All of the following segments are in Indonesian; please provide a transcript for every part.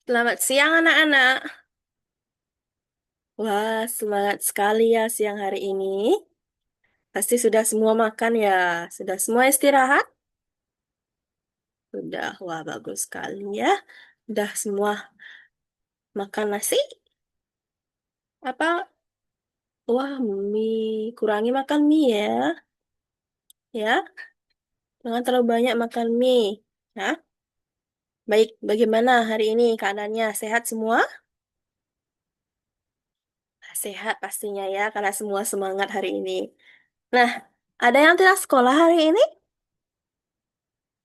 Selamat siang anak-anak. Wah, semangat sekali ya siang hari ini. Pasti sudah semua makan ya. Sudah semua istirahat? Sudah, wah bagus sekali ya. Sudah semua makan nasi? Apa? Wah, mie. Kurangi makan mie ya. Ya, jangan terlalu banyak makan mie. Ya, baik. Bagaimana hari ini keadaannya? Sehat semua? Sehat pastinya ya, karena semua semangat hari ini. Nah, ada yang tidak sekolah hari ini?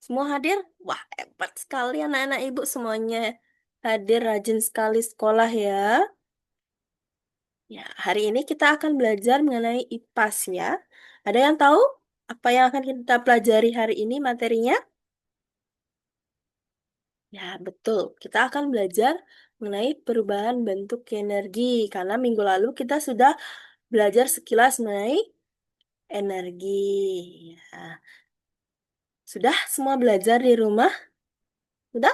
Semua hadir? Wah, hebat sekali anak-anak ibu semuanya hadir rajin sekali sekolah ya. Ya, hari ini kita akan belajar mengenai IPAS ya. Ada yang tahu apa yang akan kita pelajari hari ini materinya? Ya, betul. Kita akan belajar mengenai perubahan bentuk energi karena minggu lalu kita sudah belajar sekilas mengenai energi. Ya, sudah semua belajar di rumah? Sudah?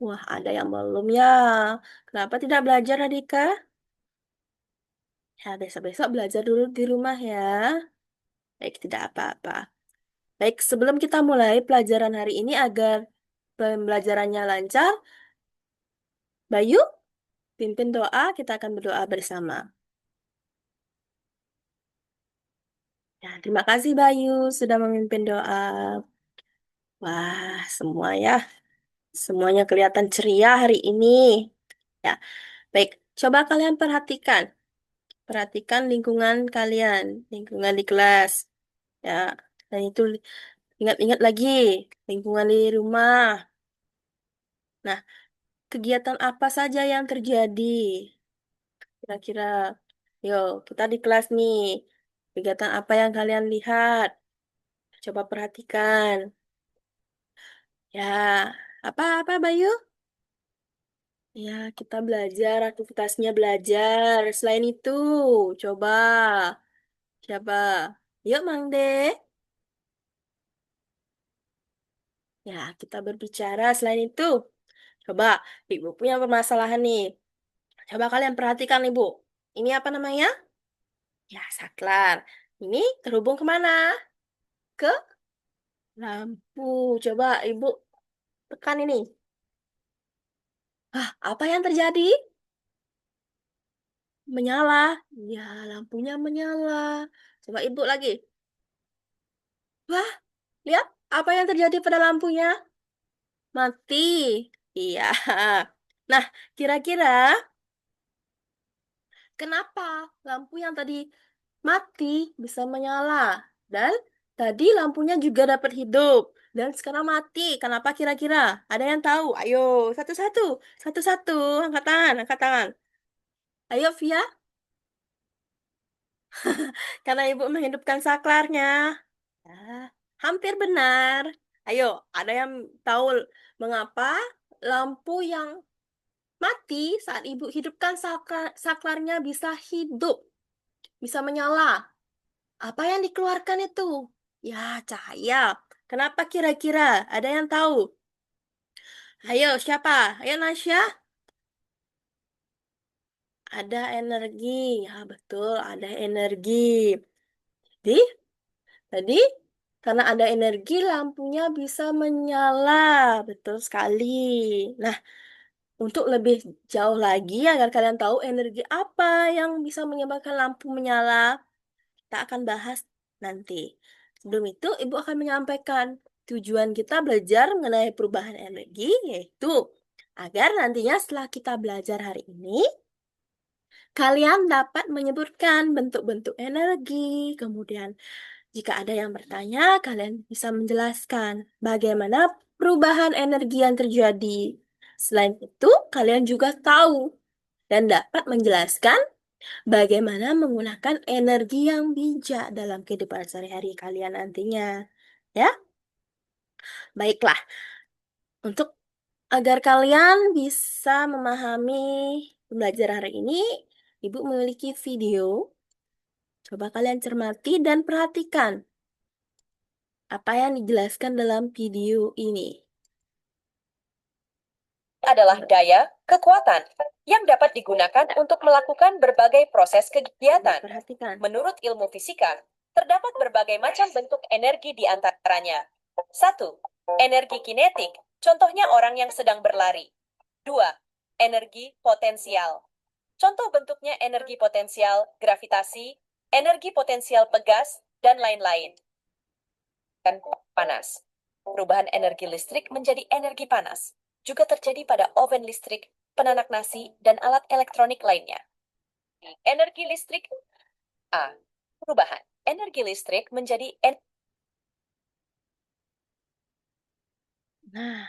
Wah, ada yang belum ya. Kenapa tidak belajar, Adika? Ya, besok-besok belajar dulu di rumah ya. Baik, tidak apa-apa. Baik, sebelum kita mulai pelajaran hari ini agar pembelajarannya lancar, Bayu, pimpin doa, kita akan berdoa bersama. Ya, terima kasih Bayu sudah memimpin doa. Wah, semua ya, semuanya kelihatan ceria hari ini. Ya, baik. Coba kalian perhatikan. Perhatikan lingkungan kalian, lingkungan di kelas. Ya, dan itu ingat-ingat lagi lingkungan di rumah. Nah, kegiatan apa saja yang terjadi? Kira-kira, yuk, kita di kelas nih. Kegiatan apa yang kalian lihat? Coba perhatikan. Ya, apa-apa, Bayu? Ya, kita belajar, aktivitasnya belajar. Selain itu, coba. Siapa? Yuk, Mang De. Ya, kita berbicara selain itu. Coba, Ibu punya permasalahan nih. Coba kalian perhatikan, Ibu. Ini apa namanya? Ya, saklar. Ini terhubung kemana? Ke lampu. Coba Ibu tekan ini. Ah, apa yang terjadi? Menyala. Ya, lampunya menyala. Coba Ibu lagi. Wah, lihat apa yang terjadi pada lampunya? Mati. Iya. Nah, kira-kira kenapa lampu yang tadi mati bisa menyala? Dan tadi lampunya juga dapat hidup. Dan sekarang mati. Kenapa kira-kira? Ada yang tahu? Ayo, satu-satu. Satu-satu. Angkat tangan, angkat tangan. Ayo, Via. Karena ibu menghidupkan saklarnya. Ah, hampir benar. Ayo, ada yang tahu mengapa lampu yang mati saat ibu hidupkan saklarnya bisa hidup, bisa menyala? Apa yang dikeluarkan itu? Ya, cahaya. Kenapa kira-kira? Ada yang tahu? Ayo, siapa? Ayo, Nasya. Ada energi. Ya, betul, ada energi. Jadi, tadi karena ada energi, lampunya bisa menyala. Betul sekali. Nah, untuk lebih jauh lagi, agar kalian tahu energi apa yang bisa menyebabkan lampu menyala, kita akan bahas nanti. Sebelum itu, Ibu akan menyampaikan tujuan kita belajar mengenai perubahan energi, yaitu agar nantinya setelah kita belajar hari ini, kalian dapat menyebutkan bentuk-bentuk energi. Kemudian, jika ada yang bertanya, kalian bisa menjelaskan bagaimana perubahan energi yang terjadi. Selain itu, kalian juga tahu dan dapat menjelaskan bagaimana menggunakan energi yang bijak dalam kehidupan sehari-hari kalian nantinya. Ya, baiklah. Untuk agar kalian bisa memahami pembelajaran hari ini, Ibu memiliki video. Coba kalian cermati dan perhatikan apa yang dijelaskan dalam video ini. adalah daya, kekuatan, yang dapat digunakan untuk melakukan berbagai proses kegiatan. Perhatikan. Menurut ilmu fisika, terdapat berbagai macam bentuk energi di antaranya. 1. Energi kinetik, contohnya orang yang sedang berlari. 2. Energi potensial. Contoh bentuknya energi potensial, gravitasi, energi potensial pegas, dan lain-lain. Dan panas. Perubahan energi listrik menjadi energi panas juga terjadi pada oven listrik, penanak nasi, dan alat elektronik lainnya. Energi listrik A. Perubahan. Energi listrik menjadi Nah,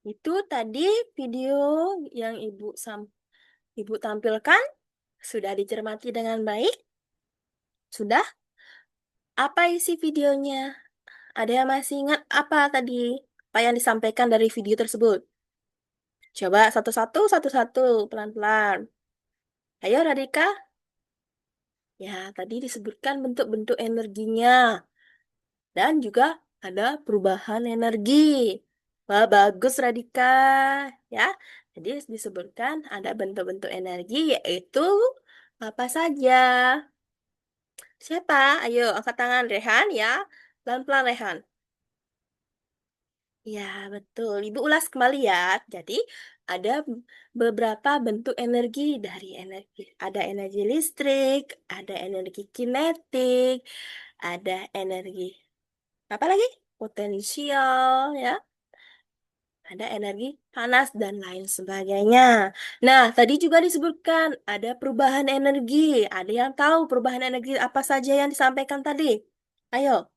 itu tadi video yang Ibu tampilkan sudah dicermati dengan baik? Sudah? Apa isi videonya? Ada yang masih ingat apa tadi? Apa yang disampaikan dari video tersebut? Coba satu-satu, satu-satu, pelan-pelan. Ayo, Radika. Ya, tadi disebutkan bentuk-bentuk energinya. Dan juga ada perubahan energi. Wah, bagus, Radika. Ya, jadi disebutkan ada bentuk-bentuk energi, yaitu apa saja. Siapa? Ayo, angkat tangan, Rehan, ya. Pelan-pelan, Rehan. Ya, betul. Ibu ulas kembali ya. Jadi, ada beberapa bentuk energi dari energi. Ada energi listrik, ada energi kinetik, ada energi apa lagi? Potensial, ya. Ada energi panas dan lain sebagainya. Nah, tadi juga disebutkan ada perubahan energi. Ada yang tahu perubahan energi apa saja yang disampaikan tadi? Ayo,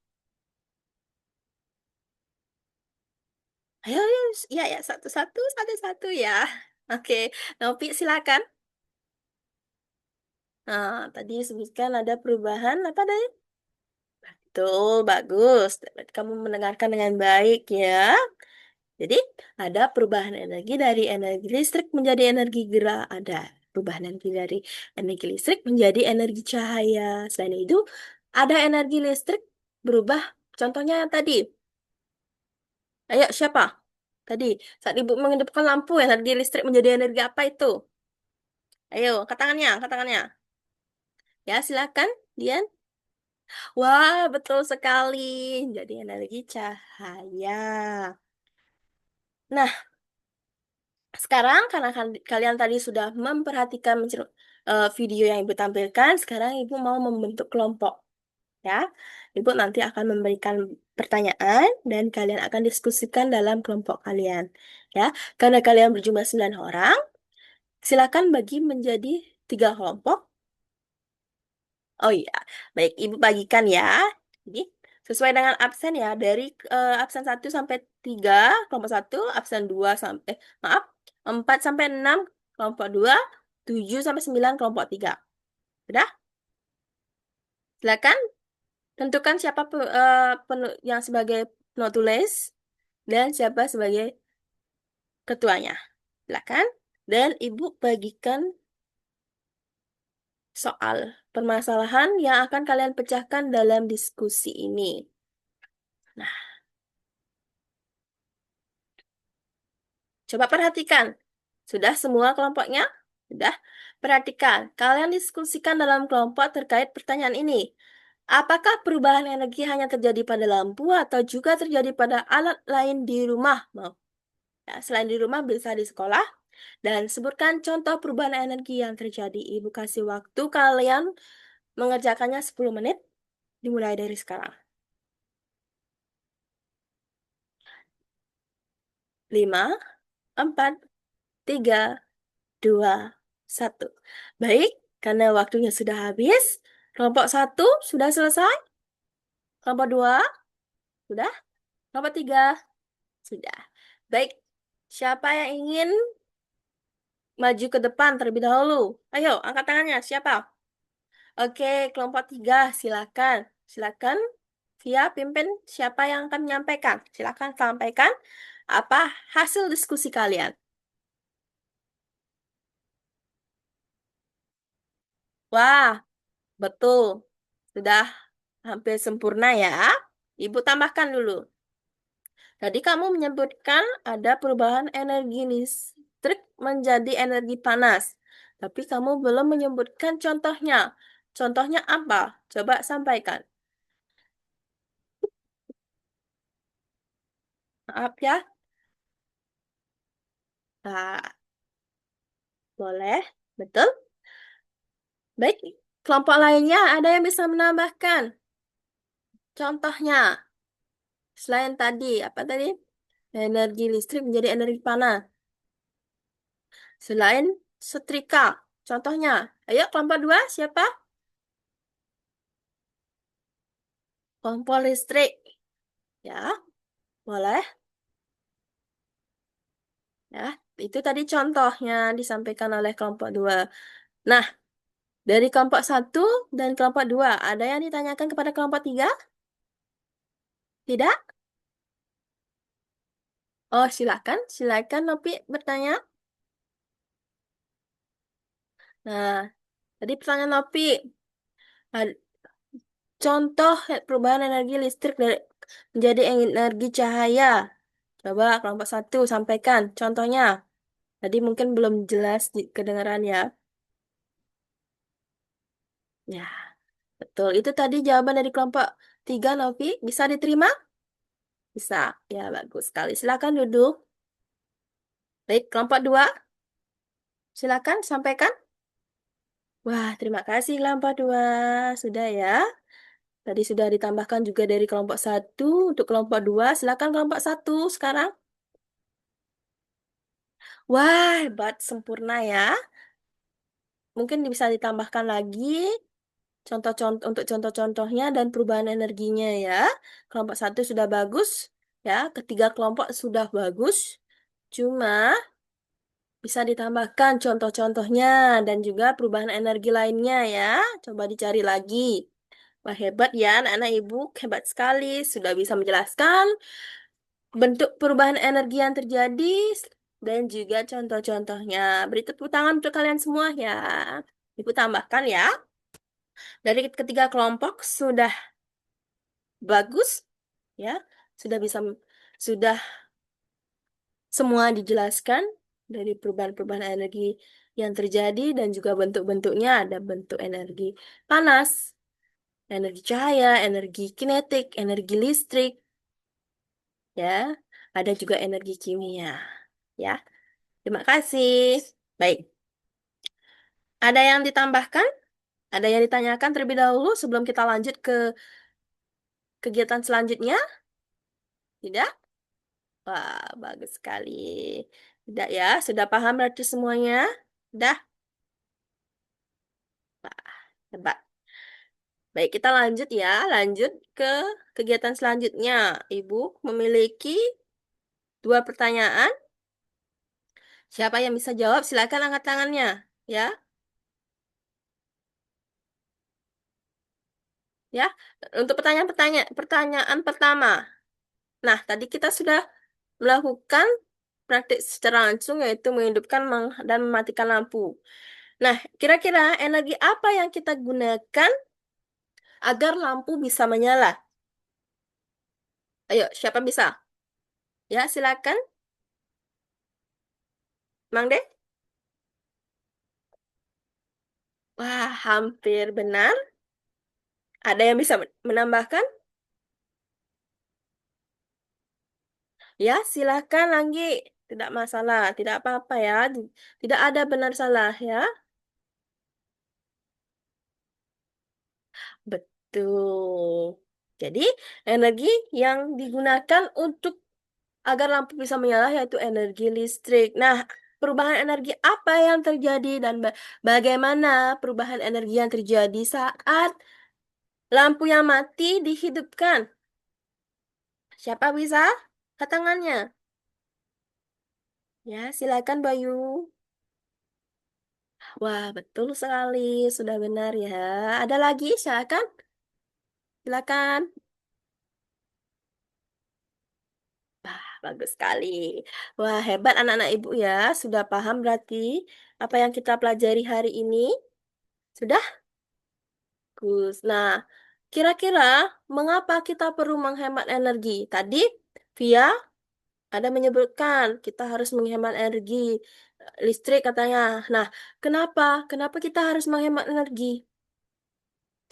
ayo, ya, ya, satu-satu, satu-satu ya. Oke, Novi silakan. Nah, tadi disebutkan ada perubahan apa tadi? Betul, bagus. Kamu mendengarkan dengan baik ya. Jadi, ada perubahan energi dari energi listrik menjadi energi gerak. Ada perubahan energi dari energi listrik menjadi energi cahaya. Selain itu, ada energi listrik berubah. Contohnya yang tadi. Ayo, siapa? Tadi, saat ibu menghidupkan lampu, energi listrik menjadi energi apa itu? Ayo, angkat tangannya, angkat tangannya. Ya, silakan, Dian. Wah, betul sekali. Jadi energi cahaya. Nah, sekarang karena kalian tadi sudah memperhatikan video yang Ibu tampilkan, sekarang Ibu mau membentuk kelompok, ya. Ibu nanti akan memberikan pertanyaan dan kalian akan diskusikan dalam kelompok kalian, ya. Karena kalian berjumlah 9 orang, silakan bagi menjadi 3 kelompok. Oh iya, baik Ibu bagikan ya. Jadi sesuai dengan absen ya, dari absen 1 sampai 3 kelompok 1, absen 2 sampai maaf, 4 sampai 6 kelompok 2, 7 sampai 9 kelompok 3. Sudah? Silakan tentukan siapa yang sebagai penulis dan siapa sebagai ketuanya. Silakan. Dan Ibu bagikan soal permasalahan yang akan kalian pecahkan dalam diskusi ini. Nah, coba perhatikan. Sudah semua kelompoknya? Sudah. Perhatikan. Kalian diskusikan dalam kelompok terkait pertanyaan ini. Apakah perubahan energi hanya terjadi pada lampu atau juga terjadi pada alat lain di rumah? Mau? Ya, selain di rumah bisa di sekolah. Dan sebutkan contoh perubahan energi yang terjadi. Ibu kasih waktu kalian mengerjakannya 10 menit. Dimulai dari sekarang. 5, 4, 3, 2, 1. Baik, karena waktunya sudah habis, kelompok 1 sudah selesai, kelompok 2 sudah, kelompok 3 sudah. Baik, siapa yang ingin maju ke depan terlebih dahulu? Ayo, angkat tangannya, siapa? Oke, kelompok 3 silakan. Silakan, via pimpin siapa yang akan menyampaikan. Silakan sampaikan apa hasil diskusi kalian. Wah, betul. Sudah hampir sempurna ya. Ibu tambahkan dulu. Tadi kamu menyebutkan ada perubahan energi nih. listrik menjadi energi panas. Tapi kamu belum menyebutkan contohnya. Contohnya apa? Coba sampaikan. Maaf ya. Nah, boleh. Betul? Baik. Kelompok lainnya ada yang bisa menambahkan. Contohnya, selain tadi, apa tadi? Energi listrik menjadi energi panas. Selain setrika. Contohnya, ayo kelompok dua siapa? Kompor listrik. Ya, boleh. Ya, itu tadi contohnya disampaikan oleh kelompok dua. Nah, dari kelompok satu dan kelompok dua, ada yang ditanyakan kepada kelompok tiga? Tidak? Oh, silakan. Silakan, Nopi, bertanya. Nah, tadi pertanyaan Nopi. Ad- Contoh perubahan energi listrik dari menjadi energi cahaya. Coba kelompok satu sampaikan contohnya. Tadi mungkin belum jelas kedengaran ya. Ya, betul. Itu tadi jawaban dari kelompok tiga, Novi. Bisa diterima? Bisa. Ya, bagus sekali. Silakan duduk. Baik, kelompok dua. Silakan sampaikan. Wah, terima kasih kelompok dua. Sudah ya. Tadi sudah ditambahkan juga dari kelompok satu untuk kelompok dua. Silakan kelompok satu sekarang. Wah, hebat sempurna ya. Mungkin bisa ditambahkan lagi contoh-contoh untuk contoh-contohnya dan perubahan energinya ya. Kelompok satu sudah bagus ya, ketiga kelompok sudah bagus. Cuma bisa ditambahkan contoh-contohnya dan juga perubahan energi lainnya ya. Coba dicari lagi. Wah, hebat ya anak-anak ibu, hebat sekali sudah bisa menjelaskan bentuk perubahan energi yang terjadi dan juga contoh-contohnya. Beri tepuk tangan untuk kalian semua ya. Ibu tambahkan ya. Dari ketiga kelompok sudah bagus ya, sudah bisa sudah semua dijelaskan dari perubahan-perubahan energi yang terjadi dan juga bentuk-bentuknya ada bentuk energi panas, energi cahaya, energi kinetik, energi listrik ya, ada juga energi kimia ya. Terima kasih. Baik, ada yang ditambahkan? Ada yang ditanyakan terlebih dahulu sebelum kita lanjut ke kegiatan selanjutnya? Tidak? Wah, bagus sekali. Tidak ya, sudah paham berarti semuanya? Sudah? Wah, hebat. Baik, kita lanjut ya. Lanjut ke kegiatan selanjutnya. Ibu memiliki dua pertanyaan. Siapa yang bisa jawab? Silakan angkat tangannya. Ya, ya. Untuk pertanyaan pertama. Nah, tadi kita sudah melakukan praktik secara langsung yaitu menghidupkan dan mematikan lampu. Nah, kira-kira energi apa yang kita gunakan agar lampu bisa menyala? Ayo, siapa bisa? Ya, silakan. Mang De. Wah, hampir benar. Ada yang bisa menambahkan? Ya, silakan, Anggi. Tidak masalah, tidak apa-apa ya. Tidak ada benar salah ya. Betul. Jadi, energi yang digunakan untuk agar lampu bisa menyala yaitu energi listrik. Nah, perubahan energi apa yang terjadi dan bagaimana perubahan energi yang terjadi saat lampu yang mati dihidupkan? Siapa bisa? Angkat tangannya. Ya, silakan Bayu. Wah, betul sekali. Sudah benar ya. Ada lagi? Silakan. Silakan. Wah, bagus sekali. Wah, hebat anak-anak ibu ya. Sudah paham berarti apa yang kita pelajari hari ini? Sudah? Gus. Nah, kira-kira mengapa kita perlu menghemat energi? Tadi, Via Ada menyebutkan kita harus menghemat energi listrik katanya. Nah, kenapa? Kenapa kita harus menghemat energi?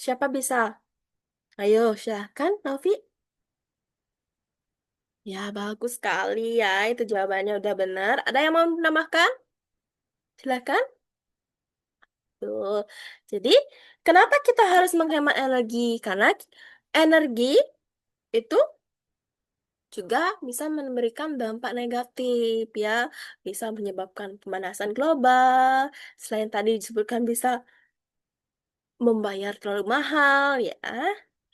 Siapa bisa? Ayo, silahkan, Novi. Ya, bagus sekali ya. Itu jawabannya udah benar. Ada yang mau menambahkan? Silahkan. Tuh. Jadi, kenapa kita harus menghemat energi? Karena energi itu juga bisa memberikan dampak negatif ya, bisa menyebabkan pemanasan global. Selain tadi disebutkan bisa membayar terlalu mahal ya.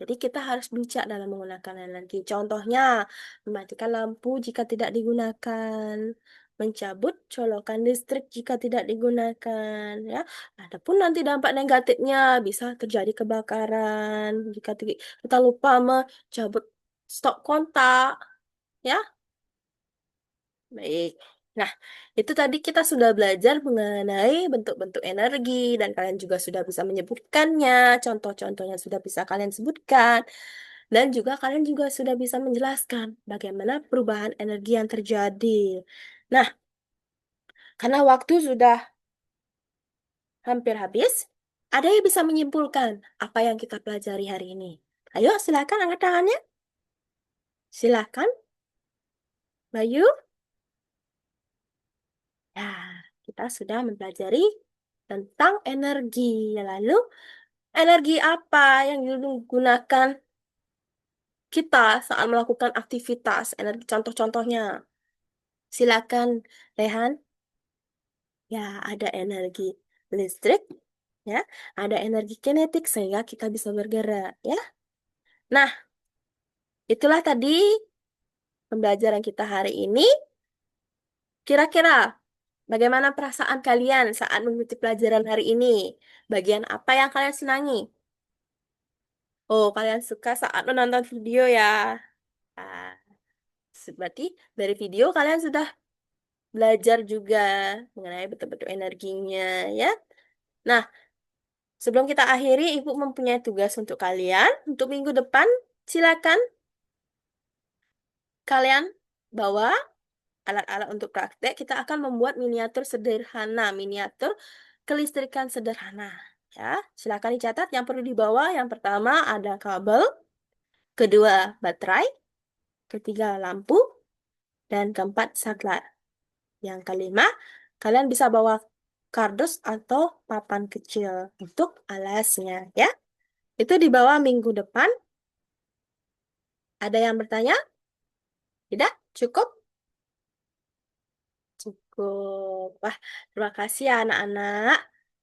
Jadi kita harus bijak dalam menggunakan energi. Contohnya, mematikan lampu jika tidak digunakan, mencabut colokan listrik jika tidak digunakan ya. Adapun nanti dampak negatifnya bisa terjadi kebakaran jika kita lupa mencabut stop kontak ya. Baik. Nah, itu tadi kita sudah belajar mengenai bentuk-bentuk energi dan kalian juga sudah bisa menyebutkannya, contoh-contohnya sudah bisa kalian sebutkan, dan juga kalian juga sudah bisa menjelaskan bagaimana perubahan energi yang terjadi. Nah, karena waktu sudah hampir habis, ada yang bisa menyimpulkan apa yang kita pelajari hari ini? Ayo, silakan angkat tangannya. Silakan, Bayu. Ya, kita sudah mempelajari tentang energi. Lalu, energi apa yang digunakan kita saat melakukan aktivitas? Energi contoh-contohnya. Silakan, Rehan. Ya, ada energi listrik, ya, ada energi kinetik sehingga kita bisa bergerak, ya. Nah, itulah tadi pembelajaran kita hari ini. Kira-kira bagaimana perasaan kalian saat mengikuti pelajaran hari ini? Bagian apa yang kalian senangi? Oh, kalian suka saat menonton video ya? Ah, berarti dari video kalian sudah belajar juga mengenai bentuk-bentuk energinya ya. Nah, sebelum kita akhiri, Ibu mempunyai tugas untuk kalian. Untuk minggu depan, silakan kalian bawa alat-alat untuk praktek. Kita akan membuat miniatur sederhana, miniatur kelistrikan sederhana. Ya, silakan dicatat yang perlu dibawa. Yang pertama ada kabel, kedua baterai, ketiga lampu, dan keempat saklar. Yang kelima, kalian bisa bawa kardus atau papan kecil untuk alasnya, ya. Itu dibawa minggu depan. Ada yang bertanya? Tidak? Cukup? Cukup. Wah, terima kasih ya anak-anak.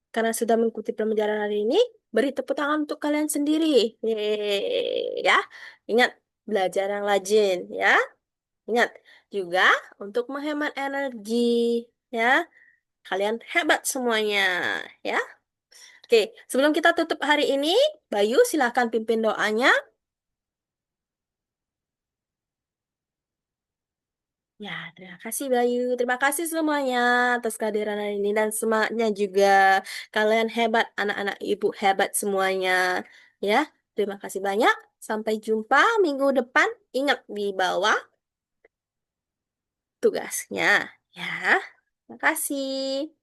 Karena sudah mengikuti pembelajaran hari ini, beri tepuk tangan untuk kalian sendiri. Yeay, ya. Ingat, belajar yang rajin, ya. Ingat, juga untuk menghemat energi, ya. Kalian hebat semuanya, ya. Oke, sebelum kita tutup hari ini, Bayu silahkan pimpin doanya. Ya, terima kasih Bayu. Terima kasih semuanya atas kehadiran hari ini dan semangatnya juga. Kalian hebat, anak-anak ibu hebat semuanya. Ya, terima kasih banyak. Sampai jumpa minggu depan. Ingat di bawah tugasnya. Ya, terima kasih.